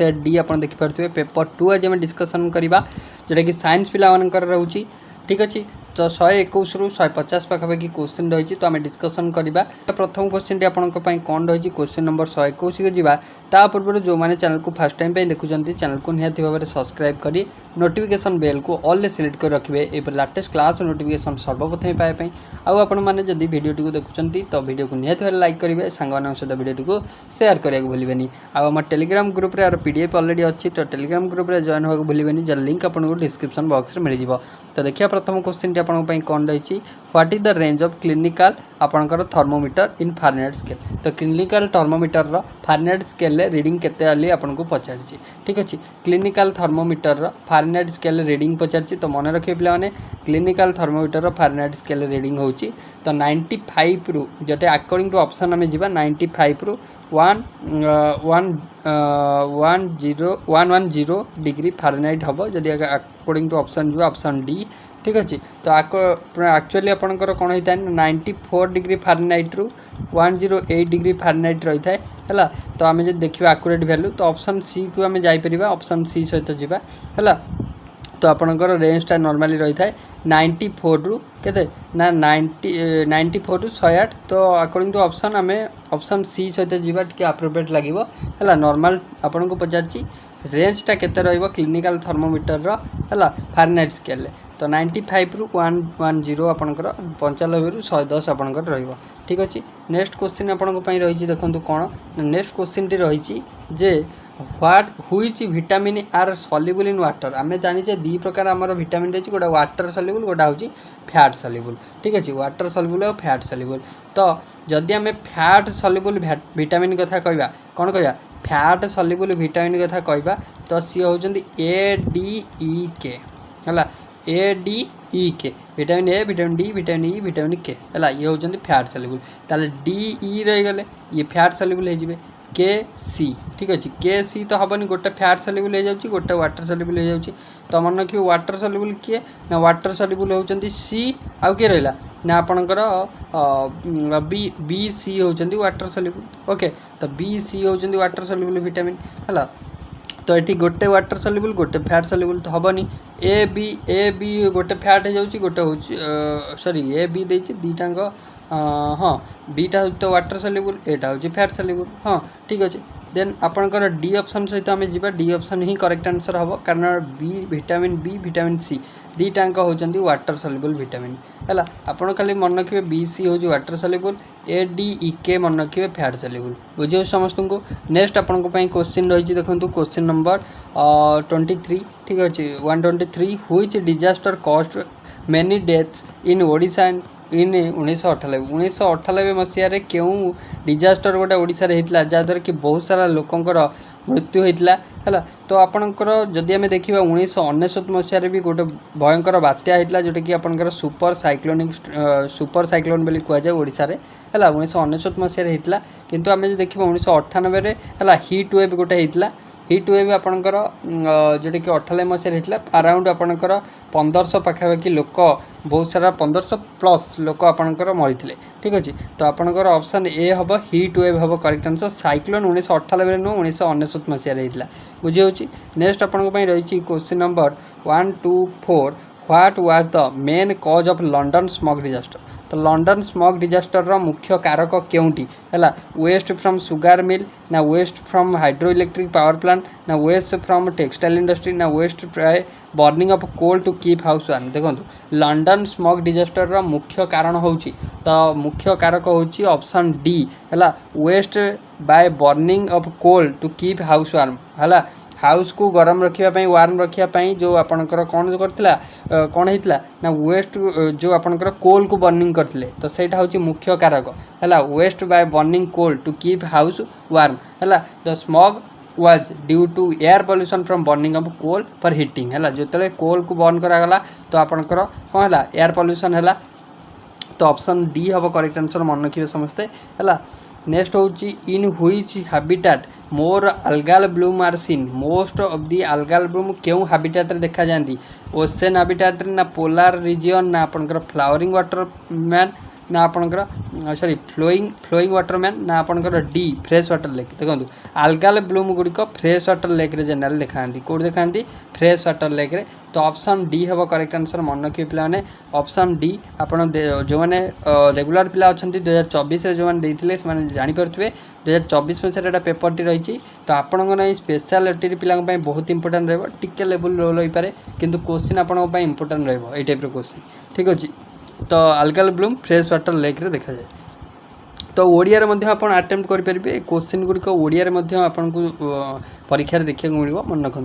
Set D आप देखिपे paper 2 आज आम डिस्कसन करवा जोटा कि साइंस पिला रोचे ठीक अच्छे। तो 121 रु 150 पाखापाखि क्वेश्चन रही तो आम डिस्कसन करवा। प्रथम क्वेश्चन टी आपंप कौन रही क्वेश्चन नंबर 121 को जावा ता पूर्व जो मैंने चैनल को फर्स्ट टाइम देखुं चैनल को निहाती भाव में सब्सक्राइब करी नोटिफिकेशन बेल को ऑल सिलेक्ट कर रखिए ये लेटेस्ट क्लास नोटिफिकेशन सर्वप्रथम पाइबापी। आउ आपने जब वीडियो को देखुं तो वीडियो को निहाती भाव लाइक करेंगे सांग सहित वीडियो को शेयर करने को भूलें। आम टेलीग्राम ग्रुप रे पीडीएफ ऑलरेडी अच्छी तो टेलीग्राम ग्रुप रे जॉइन होगा भूलें जर लिंक आपको डिस्क्रिप्शन बॉक्स में मिल जाए। तो देखिए प्रथम क्वेश्चन टी आपंप कौन रही what is the range of clinical आपंकर थर्मोमीटर इन फारेनहाइट स्केल। तो क्लिनिकल थर्मोमीटर रो फारेनहाइट स्केल रीडिंग केते आली आपको पचार ठीक अच्छे। क्लिनिकल थर्मोमीटर रो फारेनहाइट स्केल रीडिंग पचार तो मन रखिए पे क्लिनिकल थर्मोमीटर रो फारेनहाइट स्केल रीडिंग होची तो 95 रु जोटे अकॉर्डिंग टू ऑप्शन आम जा 95 रु 110 डिग्री फारेनहाइट हम जदि अकॉर्डिंग टू ऑप्शन जो ऑप्शन डी ठीक अच्छे। तो एक्चुअली आपंकर कौन होता है 94 डिग्री फारेनहाइट रु 108 डिग्री फारेनहाइट रही है है। तो आम जब देखा एक्यूरेट वैल्यू तो ऑप्शन सी को आम जापर ऑप्शन सी सहित जावा है। तो आपंकर रेंजटा नॉर्मली रही है 94 रु केते ना 94 रु 108। तो अकॉर्डिंग टू ऑप्शन आम ऑप्शन सी सहित जावा टी अप्रोप्रिएट लगे है। नॉर्मल आपन को पचार रेंजटा केते रहिबो क्लिनिकल थर्मोमीटर रो है फारेनहाइट स्केल तो 95 रु 110 आपंकर 95 रु 110 आपंकर रहिबो ठीक अच्छे। नेक्स्ट क्वेश्चन आपंक रही देखो कौन नेक्स्ट क्वेश्चन टी रही जे what which vitamin are soluble in water. आम जाने दी प्रकार आमर विटामिन रही गोटा वाटर सल्युबल गोटा हूँ फैट सल्युबल ठीक अच्छे। वाटर सल्युबल और फैट सल्युबल तो जदि आम फैट सल्युबल विटामिन कथा कहवा कौन कहवा फैट सल्युबल विटामिन कथा कहवा तो सी होती ADEK है ADEK vitamin A vitamin D vitamin E vitamin के है ये होती फैट सल्युबल ताले DE रहीगले ये फैट सल्युबल हो KC ठीक अच्छे। KC तो हेनी गोटे फैट सल्युबल हो जाए गोटे वाटर सल्युबल हो जाए। तो मन रखिए वाटर सल्युबल किए ना वाटर सल्युबल होती सी आउ किए रहा ना आपणकर BC होती वाटर सल्युबल ओके। तो BC होती वाटर सल्युबल विटामिन है। तो ये गोटे वाटर सल्युबल गोटे फैट सल्युबल तो हेनी ए बी गोटे फैट हो जाए गोटे हूँ सॉरी ए बी देती दीटाक हाँ बीटा हूँ तो वाटर सल्युबल एटा हूँ फैट सल्युबल हाँ ठीक अच्छे। देन आपंकर डी ऑप्शन सहित आम जा डी ऑप्शन ही करेक्ट आंसर हम कारण बी विटामिन सी दीटाक होती वाटर सल्युबल विटामिन है। आपड़ खाली मन रखिए BC हूँ वाटर सल्युबल ADEK मन रखिए फैट सल्युबल बुझे समस्त को। नेक्स्ट आपन क्वेश्चन रही देखो क्वेश्चन नंबर 23 ठीक अच्छे 123 which disaster cost many deaths in Odisha in 1998 मसीह क्यों डिजास्टर गोटे ओडिशा रे होता जहाँद्वारा कि बहुत सारा लोकंर मृत्यु होता है। तो आपणकर जदि आम देखा 1999 मसीह भी गोटे भयंकर बात्या होता जोटा कि आपंकर सुपर साइक्लोन बोली कहुए ओडिशा रे है 1999 मसीह होता। किंतु आम जो देखा 1998 है हिट वेव गोटे होता हिट वेव आपंकर जोटा कि 98 मसीह होता अराउंड आपंकर 1500 पाखापाखि लोक बहुत सारा 1500 प्लस लोक आपंकर मरी ठीक अच्छे। तो आपंकर ऑप्शन ए हम हिट वेव हम करेक्ट आंसर साइक्लोन 1998 नुह 1999 मसीह होता बुझे। नेक्स्ट आपन रही question number 124 what was the main cause of London smog disaster. तो लंडन स्मॉग डिजास्टर रो मुख्य कारक केउंटी है वेस्ट फ्रॉम सुगार मिल ना waste from hydro electric power plant ना वेस्ट फ्रॉम टेक्सटाइल इंडस्ट्री ना waste burning of coal to keep house warm. देखो लंडन स्मॉग डिजास्टर रो मुख्य कारण होची तो मुख्य कारक होची ऑप्शन डी है waste by burning of coal to keep house warm है हाउस को गरम रखापी वार्म रखापी जो आपंकर कौन करता कौन होता ना वेस्ट जो आपंकर कोल को बर्निंग करते तो सहीटा हूँ मुख्य कारक है waste by burning coal to keep house warm है। The smog was due to air pollution from burning of coal for heating है जो कोल को बर्न करागला तो आपंकर कौन है एयर पॉल्यूशन है। तो ऑप्शन डी हम करेक्ट आंसर मन रखिए समस्ते है। नेक्स्ट हूँ in which habitat more algal bloom are seen most of the algal bloom क्यों हैबिटेट देखा जाती ओसेन हैबिटेट ना पोलार रीजन ना आपंकर फ्लावरिंग वाटर ना आपणकर सॉरी फ्लोइंग वाटर मैन ना आपणकर डी फ्रेश वाटर लेक देखो आल्गाल ब्लूम गुड़िक फ्रेश वाटर लेक जनरल देखा कौट देखा फ्रेश वाटर लेक रे तो ऑप्शन डी हम करेक्ट आंसर मन रखिए पे ऑप्शन डी आप जो मैंने रेगुलर पिला अच्छा 2024 जो मैंने जानीपे 2024 मसीह पेपर टी रही तो आपण स्पेशल ओटीटी पिला बहुत इंपोर्टेंट रे लेवल रोल हो पारे किंतु क्वेश्चन आपण इंपोर्टेंट रही टाइप क्वेश्चन ठीक अच्छे तो आल्गाल ब्लूम फ्रेश वाटर लेक रे देखा जाए तो ओडिया आप आटेम्प्ट करेंगे क्वेश्चन गुड़िक ओडिया आपन को परीक्षा देखा मिल मन रखु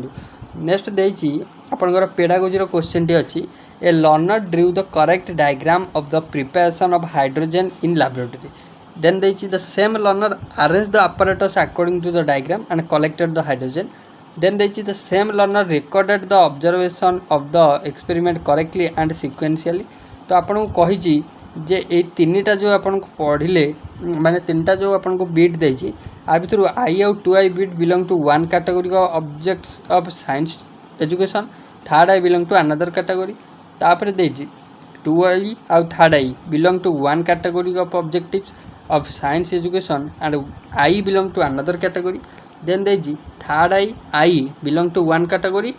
नेक्स्ट देती आपंकर पेडागोजी क्वेश्चन टी अच्छी a learner drew the correct diagram of the preparation of hydrogen in laboratory then देती the same learner arrange the apparatus according to the diagram and collected the hydrogen then देती the same learner recorded the observation of the experiment correctly and sequentially तो आपन को कही जे ये तीनटा जो आपन को पढ़िले माने तीनटा जो आपन को बीट देछि आ भितर आई आउ 2i बीट belong to one category of objects of science education third I belong to another category तापर देछि 2i आउ third I belong to one category of objectives of science education and I belong to another category then देछि third I belong to one category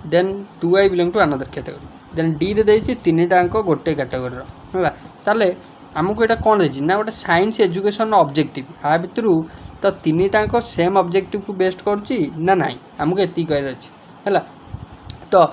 then 2i belong to another category then D रे देछि तीनटा गोटे category है ताले आमको यहाँ कौन देछि ना गोटे साइंस एजुकेशन ऑब्जेक्टिव आ भितर तो तीनटा सेम ऑब्जेक्टिव को बेस्ट करुच्ची ना नाई आमको ये कह है तो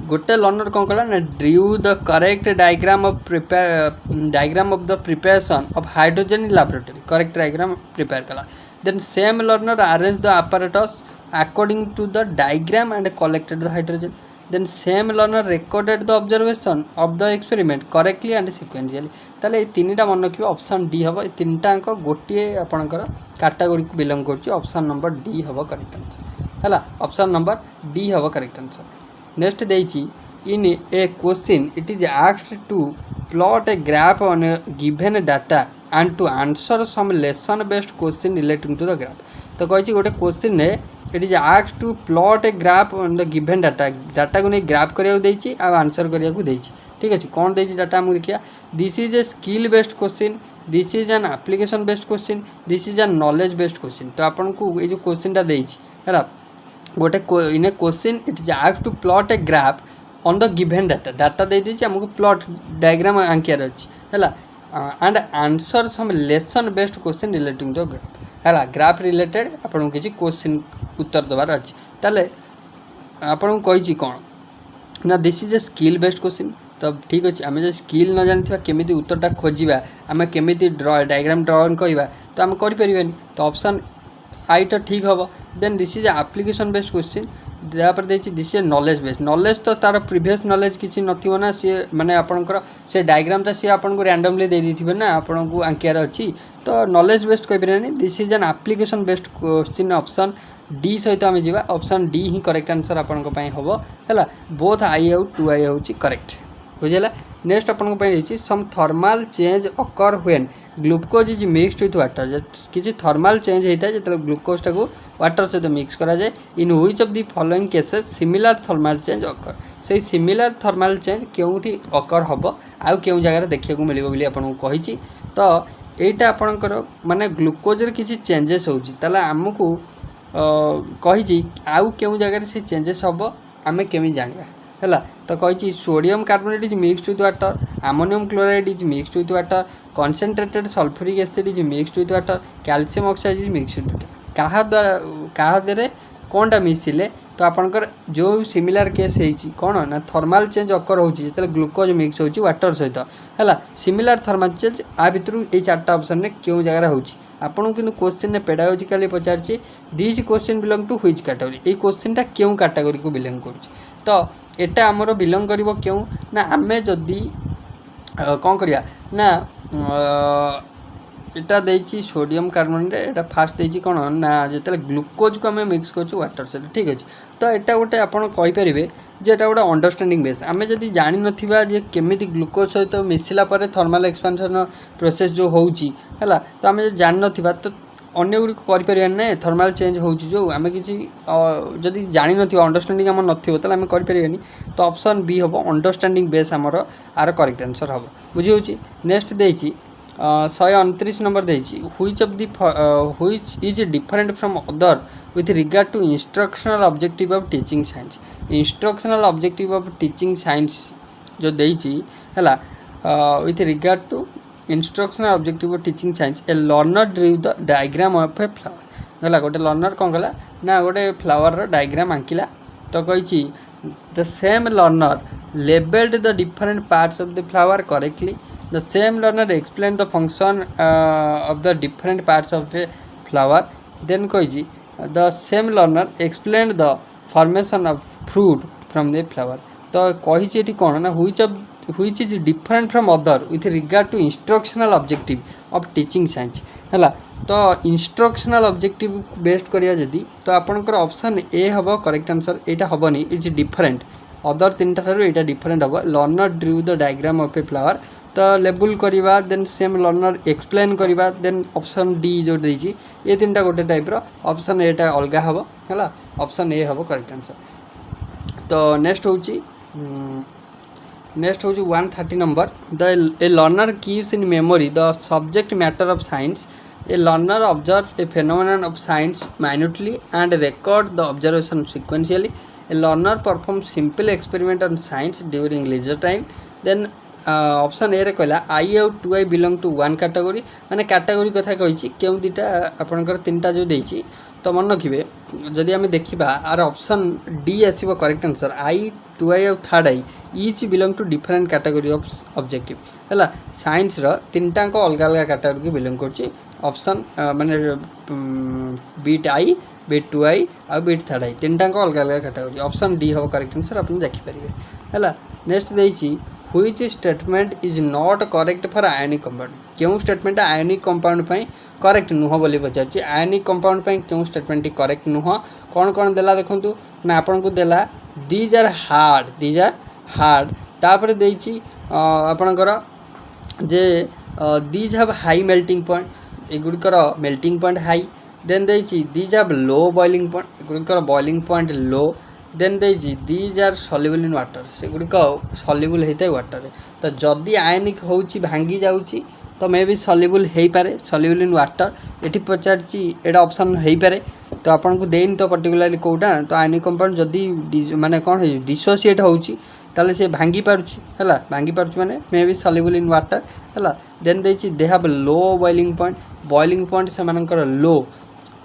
गोटे लर्नर कौन कला ना drew the correct diagram of the preparation of hydrogen in laboratory correct diagram prepare कला then same learner arrange the apparatus according to the diagram and collected the hydrogen then same learner recorded the observation of the experiment correctly and sequentially ताले ये तीनटा मन रखिए option D हम तीनटा गोटे आपणकर कैटेगरी को बिलोंग कर ऑप्शन नंबर डी हम करेक्ट आंसर है ऑप्शन नंबर डी हम करेक्ट आंसर नेक्स्ट देछि in a question it is asked to plot a graph on a given data and to answer some lesson based question relating to the graph तो कही गोटे question ने it is asked to plot a graph on the given data को नहीं graph करा answer करा ठीक अच्छे कौन देती डाटा आमको देखिए this is a skill based question this is an application based question this is N knowledge based question तो आपन को ये जो क्वेश्चन टा देछि है गोटे in a question it is asked to plot a graph on the given data दे देछि हमको प्लॉट डायग्राम आंकियार अछि है and answer some lesson based question relating the graph है ग्राफ रिलेटेड आपन किसी क्वेश्चन उत्तर देवार अच्छी ताले आपन को कही कौन ना this is a skill based question तो ठीक अच्छे आम जो स्किल न जानी केमी उत्तरटा खोजा आम केमी डायग्राम ड्रॉइंग करवा तो आम करें तो ऑप्शन आई तो ठीक हम then this is application based question यापर देखिए दिस इज नॉलेज तो तार प्रीवियस नॉलेज किसी ना सी माने आपनकर से डायग्रामटा सी आपको रैंडमली दे देथिबे ना आपन को आंकियार अच्छी तो नॉलेज बेस्ड कहीपर this is an application based question option D सहित आम जा ऑप्शन डी ही करेक्ट आंसर आपण हम है बोथ आई आउ 2i हूँ करेक्ट बुझेगा नेक्स्ट अपन रही some thermal change occur when glucose is mixed with water किसी थर्माल चेंज होता है जो ग्लूकोज टाक वाटर सहित मिक्स करा जाए in which of the following cases similar thermal change occur से सिमिलर थर्माल चेंज केउठी अकर हम आउ केउ जगह देखा मिले बोली आपको कही तो यहीटा आपणकर माने ग्लूकोज किसी चेंजेस होता आमको कही आउ केउ जगह से चेंजेस हम आम केमी जाना है तो कही sodium carbonate is mixed with water ammonium chloride is mixed with water concentrated sulphuric acid is mixed with water calcium oxide is mixed with water क्या द्वारा कौनटा मिसिले तो आपंकर जो सिमिलर केस कौन ना थर्माल चेंज अकर होते ग्लूकोज मिक्स हो water सहित है सिमिलर थर्माल चेंज आ भितर ये चार्टा ऑप्शन में क्यों जगह होची आपन किंतु क्वेश्चन में पेडागोजिकली पचार this question belong to which category ये क्वेश्चनटा क्यों कैटेगरी को बिलोंग कर तो एटा आमर बिलोंग करिवो क्यों ना आमे जदि कौन करिया ना एटा देछि सोडियम कार्बोनेट एटा फास्ट देछि कौन ना जेतले ग्लूकोज को आमे मिक्स करछु वाटर से ठीक अछि तो एटा गोटे आपन कहि परिबे जे एटा गोटे अंडरस्टैंडिंग बेस आमे जदि जानि नथिबा जे केमिति ग्लूकोज सहित मिसिला परे थर्मल एक्सपेंशन प्रोसेस जो होउची हला तो आमे जानि नथिबा तो अन्य गुड़ी करें ना थर्माल चेंज हो जो आम कि जदि जानी न अंडरस्टैंडिंग आम नाम करें तो ऑप्शन बी हम अंडरस्टैंडिंग बेस आमर आर करेक्ट आंसर हम बुझी नेक्स्ट देछि 129 नंबर देछि which is different from other with regard to instructional objective of teaching science. Instructional objective of teaching science जो देछि हला with regard to instructional objective of teaching science a learner drew the diagram of a flower गला गोटे learner कौन कला ना गोटे flower diagram आंकिला तो कही the same learner labelled the different parts of the flower correctly the same learner explain the function of the different parts of a flower then कही the same learner explain the formation of fruit from the flower तो कही कौन ना which is different from other with regard to instructional objective of teaching science है तो instructional objective best करिया जदी तो आपनकर ऑप्शन ए हबो correct answer Etah हबनी it's different other तीनटा थारु एटा डिफरेंट हबो learner drew the diagram of a flower तो लेबल करवा देन सेम लर्नर एक्सप्लेन करवा देन ऑप्शन डी जो देछि ए तीनटा गोटे टाइप रो ऑप्शन एटा अलगा हबो हला ऑप्शन ए हबो करेक्ट आंसर। तो नेक्स्ट होची 130 नंबर the a learner keeps in memory the subject matter of science a learner observe a phenomenon of science minutely and record the observation sequentially a learner perform simple experiment on science during leisure time then option A रे कहला आई आउ two आई belong to one category माने category कथा कही क्यों दुटा आपनकर तीनटा जो देछि तो मन रखिए जदि आम देखा आर ऑप्शन डी आसो correct answer I two I और third I each belong to different category of objective है साइंस तीनटा अलग अलग कैटेगरी को बिलोंग कर ऑप्शन माने बीट आई बीट टू आई और बीट थर्ड आई तीनटा अलग अलग कैटेगरी ऑप्शन डी हम करेक्ट आंसर आप देखिपारे है। नेक्स्ट देछि which statement is not correct for ionic compound क्यों स्टेटमेंट आयोनिक कंपाउंड करेक्ट नुह बोली पचार आयोनिक कंपाउंड क्यों स्टेटमेंट करेक्ट नुह कौन कौन देला देखंतु ना आपन को देला दीज आर हार्ड तापर देछि आपनकर जे these have high melting point एगुड़िकर मेल्टिंग पॉइंट हाई देन देछि these have low boiling point एगुड़िकर बॉइलिंग पॉइंट लो देन देछि these are soluble in water सेगुड़िक सॉल्युबल होता है वाटर तो जदि आयनिक होउछि भांगी जाउछि तो मे भी सॉल्युबल हो पारे सॉल्युबल इन वाटर ये पचार एटा ऑप्शन हो पारे तो आपन को देन तो पर्टिकुलरली कोटा तो आयनिक कंपाउंड जदि माने कौन है डिसोसिएट होउछि ताले से भांगी पारुछि हला भांगी पारुछि माने मे भी सॉल्युबल इन वाटर हला देन देछि they have low boiling point से मानकर लो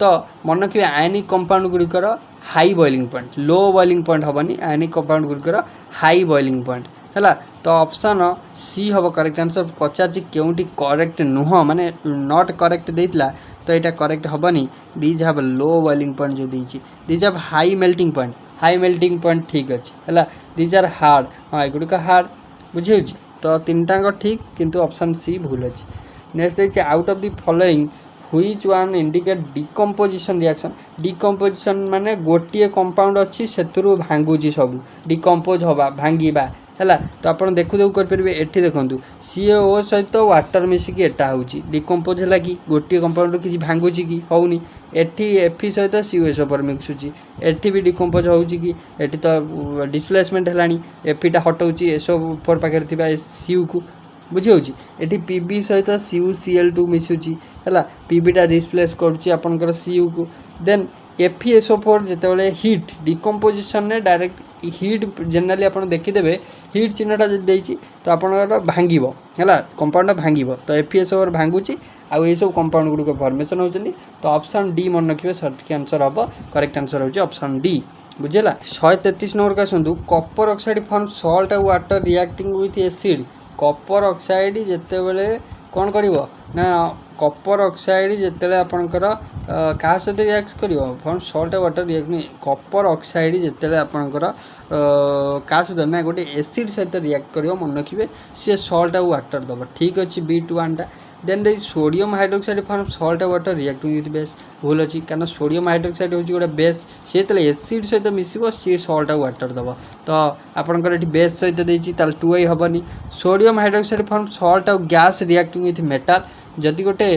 तो मन रखिए आयनिक कंपाउंड गुड़िकर high boiling point low boiling point हेनी आयनिक कंपाउंड गुड़िकर हाई बॉइलिंग पॉइंट है तो ऑप्शन सी हम करेक्ट आंसर पचार क्योंटी करेक्ट नुह माने नॉट करेक्ट देइतला तो यहाँ करेक्ट हेनी these have low boiling point जो देछि these have high melting point ठीक अच्छे है दीज आर हार्ड हाँ एगुड़िक हार्ड बुझे तो तीनटा ठीक किंतु ऑप्शन सी भूल अच्छे। नेक्स्ट देखिए out of the following which one indicate decomposition reaction decomposition माने गोटे कंपाउंड अच्छी से भांगुची सब डिकम्पोज हवा भांगा है तो आप देखु देखु करेंगे एटी देखूँ सीओ सहित वाटर मिसिकी एटा हो डिकम्पोज है कि गोटे कंपाउंड किसी भांगुची कि होनी एटी एफी सहित सीओएस पर मिक्सुची एटी भी डिकम्पोज होगी एटी तो डिस्प्लेसमेंट है एफीटा हटाऊँगी एसओ फोर पाखे सीयू को बुझी एटी पीबी सहित CuCl2 मिसुची है पीबीटा डिस्प्लेस करपर सीयू को देन FeSO4 जिते हिट डिकम्पोजिशन ने डायरेक्ट हिट जनराली आप देखीदे हिट चिन्हटा जब तो आप भांग है कंपाउंड भांग तो FeSO4 भांगुची आउ ये सब कंपाउंड गुड़िक फॉर्मेशन होती तो ऑप्शन डी मन रखिए सठिक आंसर हम करेक्ट आंसर हो ऑप्शन डी बुझेगा। 133 नंबर का आसतु कॉपर ऑक्साइड फॉर्म सॉल्ट और water reacting with acid copper oxide जिते बड़े कौन कर कॉपर ऑक्साइड जिते आपणकर क्या सहित रिएक्ट कर फॉर्म सॉल्ट और वाटर रिएक्टिंग कॉपर ऑक्साइड जिते आपणकर क्या सहित ना गोटे एसिड सहित रिएक्ट कर मन रखिए सी सॉल्ट और वाटर दब ठीक अच्छे बीट वन टा then they sodium hydroxide form salt और वाटर रिएक्टिंग विथ बेस भूल अच्छी कारण सोडियम हाइड्रोक्साइड हूँ गोटे बेस सी एसिड सहित मिसब सी सॉल्ट और वाटर दब तो आपंकर ये बेस सहित देती 2 हेनी सोडियम हाइड्रोक्साइड फॉर्म सॉल्ट और गैस रिएक्टिंग विथ मेटाल जदि गोटे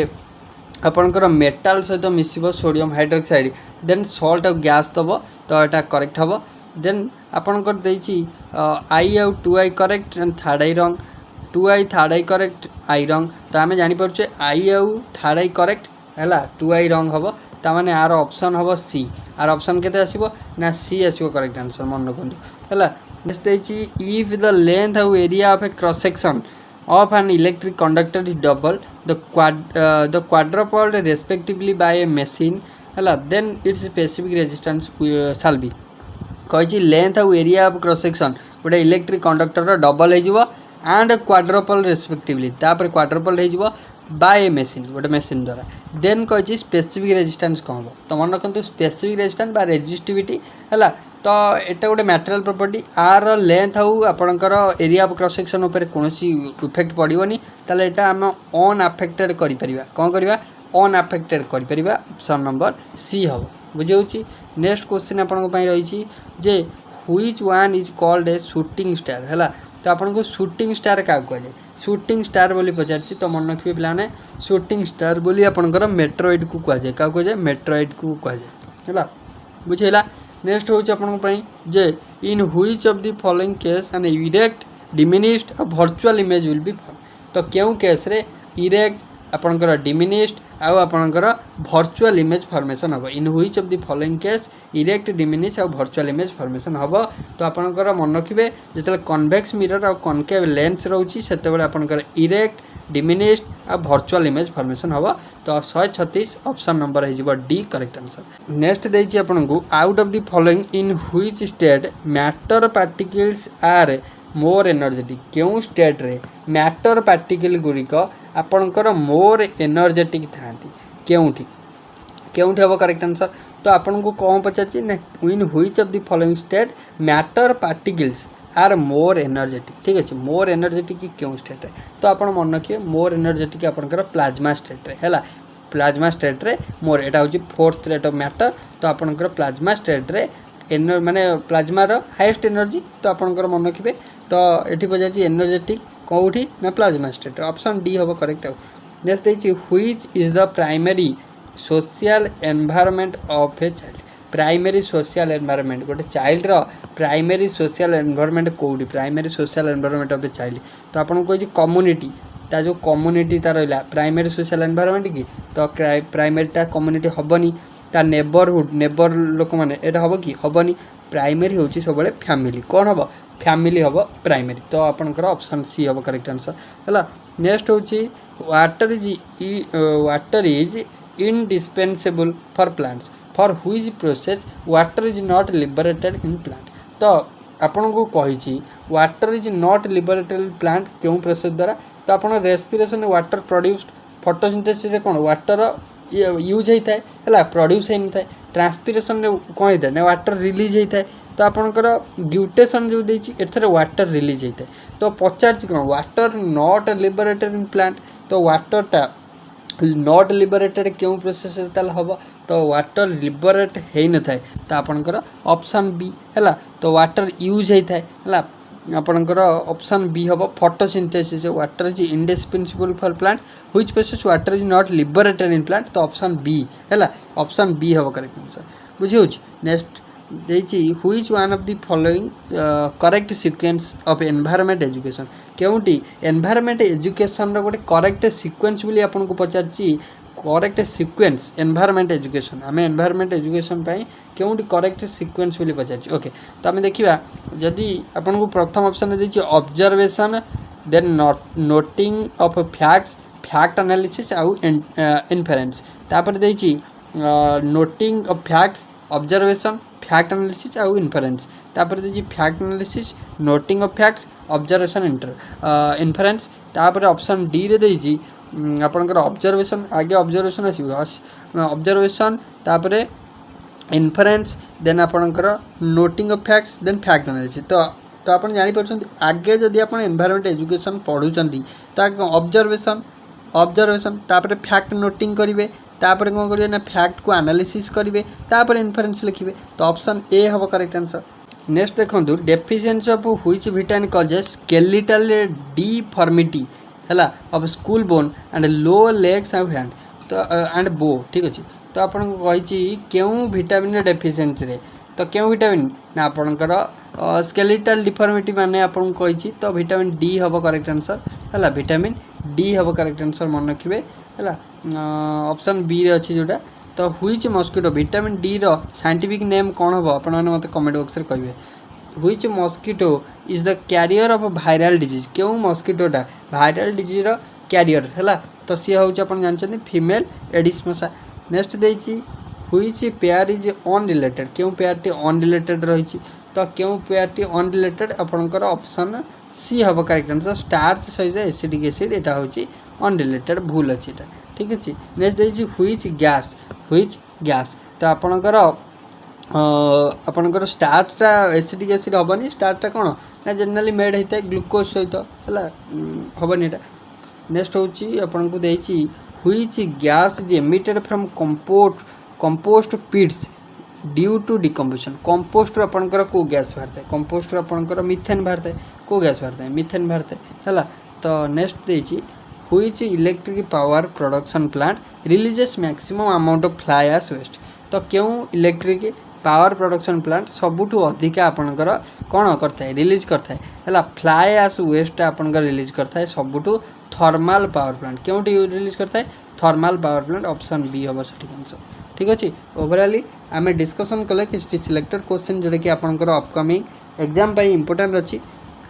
आपंकर मेटाल सहित मिसब सोडियम हाइड्रोक्साइड देन सॉल्ट और गैस दब तो यहाँ करेक्ट हम देन आपंकर आई आउ 2 आई करेक्ट एंड थर्ड आई रंग टू आई थर्ड आई करेक्ट आई रंग तो आम जापर आई आउ थर्ड आई करेक्ट है टू आई रंग हम ताने आर ऑप्शन हम सी आर ऑप्शन के आसो ना सी आसो करेक्ट आंसर मन रखु है नेक्स्ट इफ द लेंथ आउ area of A cross section of an electric conductor is double the quadrupled respectively by a machine hela then its specific resistance shall be कही length आउ area of cross section गोटे electric conductor double हो and quadruple respectively तापर quadruple हो bye ए machine गोटे machine द्वारा then कही specific resistance कौन हम तो मन रखु स्पेसिफिक रेजिस्टेंस बा रेजिस्टिविटी है तो एटा गोटे मटेरियल प्रॉपर्टी आर लेंथ आउ आपणकर एरिया ऑफ क्रॉस सेक्शन उपर कौन इफेक्ट पड़ोनी ताले एटा आम अनअफेक्टेड करि परिबा कोन करबा अनअफेक्टेड करि परिबा ऑप्शन नंबर सी हम बुझे। नेक्स्ट क्वेश्चन आपन रही जे which one is called a shooting star है तो आपन को शूटिंग स्टार क्या कहुए शूटिंग स्टार बोली पचार तो मन रखिए पे शूटिंग स्टार बोली आपंकर मेट्रोइड को कहुए क्या कहुए मेट्रोइड को कहुए है बुझेगा। नेक्स्ट हूँ आपन जे in which of the following case an erect diminished और virtual image will be form तो क्यों केस रे इरेक्ट आपंकर डिमिनिश्ड आउ आपंकर वर्चुअल इमेज फॉर्मेशन हम in which of the following case erect diminish आउ वर्चुअल इमेज फॉर्मेशन हम तो आपंकर मन रखिए जो कन्वेक्स मिरर और कनकेव लेंस रोचे से आपंकर इरेक्ट डिमिनिश्ड आ वर्चुअल इमेज फॉर्मेशन हम तो 136 ऑप्शन नंबर हो डी करेक्ट आंसर। नेक्स्ट देछि आपन को out of the following in which state matter particles are more energetic क्यों स्टेट रे मैटर पार्टिकल गुड़िक आपणकर मोर एनर्जेटिक था क्योंठी क्योंठी हम करेक्ट आंसर तो आपन को कौन पचार ना in which of the following state matter particles are more energetic ठीक अच्छे मोर एनर्जेटिक क्यों स्टेट रे तो आप मन रखिए मोर एनर्जेटिक आपंकर प्लाज्मा स्टेट रे है प्लाज्मा स्टेट रे मोर एटा हूँ फोर्थ स्टेट ऑफ मैटर तो आपंकर प्लाज्मा स्टेट रे माने प्लाज्मार हाईएस्ट एनर्जी तो आपंकर मन रखिए तो ये पचार एनर्जेटिक कौटी ना प्लाज्मा स्टेट ऑप्शन डी हम करेक्ट। नेक्स्ट देखिए which is the primary social environment of a child primary social environment गोटे चाइल्ड रो प्राइमरी सोशल एनवायरनमेंट कौटी primary social environment of a child तो आपन कही कम्युनिटी ता जो कम्युनिटी ता रहा प्राइमरी सोशल एनवायरनमेंट की तो प्राइमरीटा कम्युनिटी हेनी ता नेबरहुड नेबर लोक मैंने यहाँ हम कि हेनी प्राइमरी हूँ सब फैमिली कौन हम फैमिली हम प्राइमरी तो आपंकर ऑप्शन सी हम करेक्ट आंसर है। नेक्स्ट हूँ water is indispensable for plants for which process water is not liberated in plant तो आपन को कही water is not liberated in plant क्यों प्रोसेस द्वारा तो आप रेस्पिरेशन वाटर प्रोड्यूस्ड फोटोसिंथेसिस कौन वाटर यूज होता है प्रोड्यूस होता है ट्रांसपिरेशन कौन होता है ना वाटर रिलीज होता है तो आपंकर ग्यूटेशन जो एथर वाटर रिलीज होता है तो पचार कौन water not liberated in plant तो वाटरटा नॉट लिबरेटेड क्यों प्रोसेस हम तो वाटर लिबरेट हो न था तो आपंकर ऑप्शन बी है तो वाटर यूज होता है आपंकर ऑप्शन बी हम photosynthesis water is indispensable for plant which process water is not liberated in plant तो ऑप्शन बी है ऑप्शन बी हम करेक्ट आंसर बुझे। नेक्स्ट देखिए which one of the following correct sequence of environment education क्योंटी environment education रो गोटे correct sequence बोली आपन को पचारची करेक्ट सीक्वेंस एनवायरनमेंट एजुकेशन आम एनवायरनमेंट एजुकेशन क्योंटी करेक्ट सीक्वेंस बोली पचारची ओके तो आम देखा जदि आपन को प्रथम ऑप्शन देखिए observation then noting of facts fact analysis आउ इन्फरेंस तापर देखिए noting of facts observation fact analysis आउ इन्फरेंस तापर देखिए fact analysis noting of facts observation inference तापर ऑप्शन डी रे देइछि आपनकर ऑब्जर्वेशन आगे ऑब्जर्वेशन आसीबो ऑब्जर्वेशन तापर इन्फरेंस देन आपनकर noting of facts then fact analysis तो आपन जानि परछन आगे जदि आपन एनवायरनमेंट एजुकेशन पढुचंदी तो ऑब्जर्वेशन ऑब्जर्वेशन तापर फैक्ट नोटिंग करिवे तापर कौन करेंगे ना फैक्ट को एनालिसिस करेंगे तापर इन्फरेंस लिखिए तो ऑप्शन ए हम करेक्ट आंसर। नेक्स्ट देखो deficiency of which vitamin causes skeletal deformity है of skull bone and low legs and hand तो एंड बो ठीक अच्छे तो आपको कही क्यों विटामिन डेफिशिएंसी रे तो क्यों विटामिन ना आपणकर स्केलेटल डिफॉर्मिटी माने आपन कहि तो विटामिन डी हम करेक्ट आंसर है विटामिन डी हम करेक्ट आंसर मन रखिए है ऑप्शन बी रे अच्छी जोटा तो व्हिच मस्किटो विटामिन डी रो साइंटिफिक नेम कौन हम आपण मत कमेंट बॉक्स रे कहिबे which mosquito is the carrier of viral disease क्यों मस्किटोटा वायरल डिजीज रो कैरियर है तो सी हूँ आप जानते फीमेल एडिस मशा नेक्स्ट देती व्हिच पेयर इज अनरिलेटेड क्यों पेयर टी अनरिलेटेड रही तो क्यों पेयर टी अनरिलेटेड आपंकर ऑप्शन सी हम करेक्ट आंसर स्टार्च सहित एसिडिक एसिड यहाँ हूँ अनरिलेटेड भूल अच्छी ठीक अच्छे नेक्स्ट देती व्हिच गैस तो आपणकर आपणकर स्टार्चटा एसिडिक एसिड हेनी स्टार्चटा कौन ना जेनराली मेड होता है ग्लूकोज सहित है हेनी यहाँ नेक्स्ट हूँ आपन को देती which gas is emitted from compost pits due to decomposition compost आपंकर को गैस बाहर कंपोस्ट आपंकर मिथेन बाहर को गैस बाहर मिथेन बाहर है तो नेक्स्ट देती which electric power production plant releases maximum amount of fly ash waste तो क्यों इलेक्ट्रिक पावर प्रोडक्शन प्लांट सबुठू अधिका आपंकर कौन करता है रिलीज करता है फ्लाई एश वेस्ट आपंकर रिलीज करता है सबुठू थर्माल पावर प्लांट क्योंटी रिलीज करता है thermal power plant option B हम सठिक आंसर ठीक अच्छे ओवराली आम डिस्कसन कले कि सिलेक्टेड क्वेश्चन जोटा कि आपंकर अपकमिंग एग्जाम पर इंपोर्टेंट अच्छी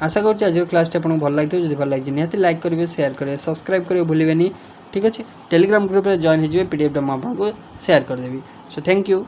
आशा करुँच आज क्लास आपको भल लगे जब भल लगे निहाती लाइक करेंगे शेयर करेंगे सब्सक्राइब करेंगे भूलें ठीक अच्छे टेलीग्राम ग्रुप में जॉइन हो पीडीएफ मुझे आपको शेयर करदेवी सो थैंक यू।